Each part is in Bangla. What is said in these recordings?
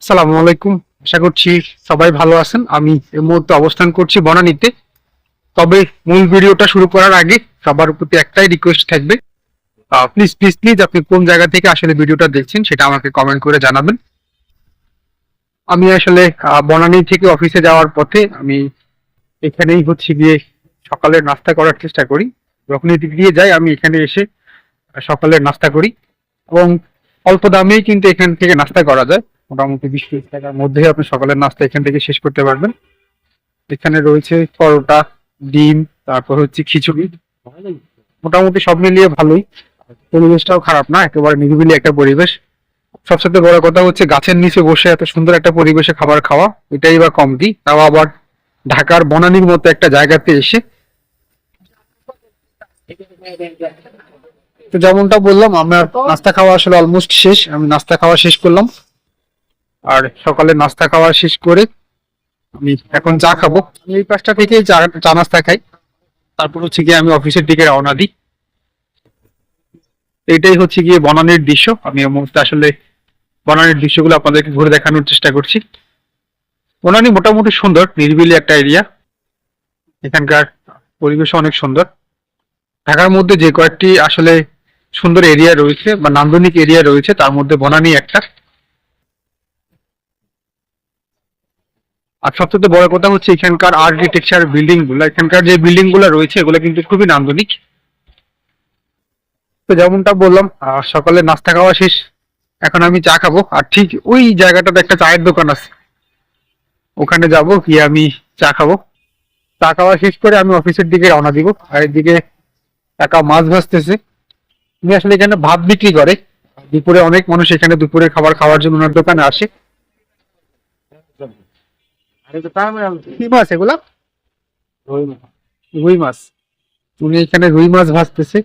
আসসালামু আলাইকুম। আশা করছি সবাই ভালো আছেন। আমি এই মুহূর্তে অবস্থান করছি বনানীতে। তবে মূল ভিডিওটা শুরু করার আগে সবার প্রতি একটাই রিকোয়েস্ট থাকবে, প্লিজ প্লিজ প্লিজ আপনি কোন জায়গা থেকে আসলে ভিডিওটা দেখছেন সেটা আমাকে কমেন্ট করে জানাবেন। আমি আসলে বনানী থেকে অফিসে যাওয়ার পথে আমি এখানেই হচ্ছে গিয়ে সকালের নাস্তা করার চেষ্টা করি। যখন এদিক দিয়ে যাই আমি এখানে এসে সকালের নাস্তা করি এবং অল্প দামেই কিন্তু এখান থেকে নাস্তা করা যায়। মোটামুটি 20-30 টাকার মধ্যেই আপনি সকালের নাস্তা এখান থেকে শেষ করতে পারবেন। এখানে রয়েছে পরোটা, ডিম, তারপর হচ্ছে খিচুড়ি। মোটামুটি সব মিলিয়ে ভালোই। পরিবেশটাও খারাপ না, একেবারে নিরিবিলি একটা পরিবেশ। সবচেয়ে বড় কথা হচ্ছে গাছের নিচে বসে এত সুন্দর একটা পরিবেশে খাবার খাওয়া, এটাই বা কম কি, তাও আবার ঢাকার বনানীর মতো একটা জায়গাতে এসে। তো যেমনটা বললাম, আমার নাস্তা খাওয়া আসলে অলমোস্ট শেষ। আমি নাস্তা খাওয়া শেষ করলাম, আর সকালে নাস্তা খাওয়া শেষ করে আমি এখন চা খাবো। আমি এই 5টা থেকেই চা নাস্তা খাই, তারপর হচ্ছে গিয়ে আমি অফিসের দিকে রওনা দিই। এটাই হচ্ছে গিয়ে বনানীর দৃশ্য। আমি এই মুহূর্তে আসলে বনানীর দৃশ্যগুলো আপনাদেরকে ঘুরে দেখানোর চেষ্টা করছি। বনানী মোটামুটি সুন্দর, নিরিবিলি একটা এরিয়া। এখানকার পরিবেশ অনেক সুন্দর। ঢাকার মধ্যে যে কয়েকটি আসলে সুন্দর এরিয়া রয়েছে বা নান্দনিক এরিয়া রয়েছে, তার মধ্যে বনানী একটা। আর সবচেয়ে বড় কথা হচ্ছে এখানকার আর্কিটেকচার, বিল্ডিং গুলো, এখানকার যে বিল্ডিং গুলো রয়েছে এগুলো কিন্তু খুবই নান্দনিক। তো যেমনটা বললাম, সকালে নাস্তা খাওয়া শেষ, এখন আমি চা খাবো। আর ঠিক ওই জায়গাটাতে একটা চায়ের দোকান আছে, ওখানে যাব গিয়ে আমি চা খাবো। চা খাওয়া শেষ করে আমি অফিসের দিকে রওনা দিব। আর এদিকে একা মাছ ভাজতেছে। উনি আসলে এখানে ভাত বিক্রি করে। দুপুরে অনেক মানুষ এখানে দুপুরে খাবার খাওয়ার জন্য ওনার দোকানে আসে। কি মাছ এগুলা? রুই মাছ। উনি এখানে রুই মাছ ভাজতেছে,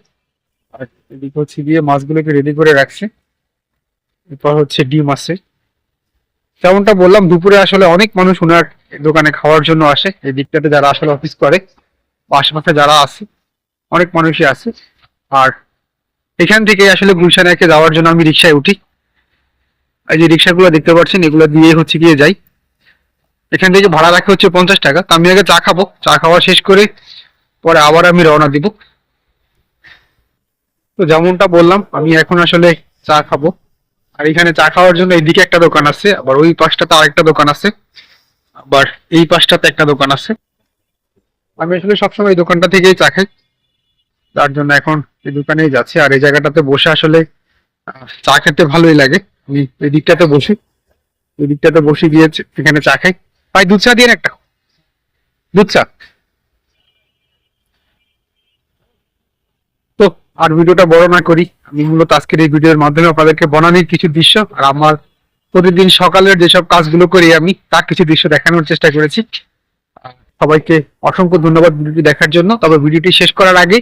আর এদিকে হচ্ছে গিয়ে মাছগুলোকে রেডি করে রাখছে। এরপর হচ্ছে ডিম আছে। যেমনটা বললাম, দুপুরে আসলে অনেক মানুষ ওনার দোকানে খাওয়ার জন্য আসে। এই দিকটাতে যারা আসলে অফিস করে বা আশেপাশে যারা আছে, অনেক মানুষই আছে। আর এখান থেকে আসলে গুলশানে যাওয়ার জন্য আমি রিক্সায় উঠি। এই যে রিক্সাগুলো দেখতে পাচ্ছেন, এগুলো দিয়ে হচ্ছে গিয়ে যাই। এখান থেকে ভাড়া রাখা হচ্ছে 50 টাকা। তো আমি আগে চা খাবো, চা খাওয়া শেষ করে পরে আবার আমি রওনা দিব। তো যেমনটা বললাম, আমি এখন আসলে চা খাবো। আর এখানে চা খাওয়ার জন্য এইদিকে একটা দোকান আছে, আবার ওই পাশটাতে আরেকটা দোকান আছে, আবার এই পাশটাতে একটা দোকান আছে। আমি আসলে সবসময় এই দোকানটা থেকেই চা খাই, তার জন্য এখন এই দোকানেই যাচ্ছি। আর এই জায়গাটাতে বসে আসলে চা খেতে ভালোই লাগে। আমি এই দিকটাতে বসি, এই দিকটাতে বসে গিয়ে এখানে চা খাই। ভাই দুধ চা দিয়ে একটা, দুধ চা। তো আর ভিডিওটা বড় না করি, আমি মূলত আজকের এই ভিডিওর মাধ্যমে আপনাদেরকে বনানীর কিছু দৃশ্য আর আমার প্রতিদিন সকালের যেসব কাজগুলো করি আমি তার কিছু দৃশ্য দেখানোর চেষ্টা করেছি। সবাইকে অসংখ্য ধন্যবাদ ভিডিওটি দেখার জন্য। তবে ভিডিওটি শেষ করার আগে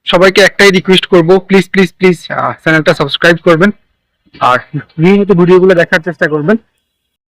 সবাইকে একটাই রিকোয়েস্ট করব, প্লিজ প্লিজ প্লিজ চ্যানেলটা সাবস্ক্রাইব করবেন আর নিয়মিত ভিডিওগুলো দেখার চেষ্টা করবেন।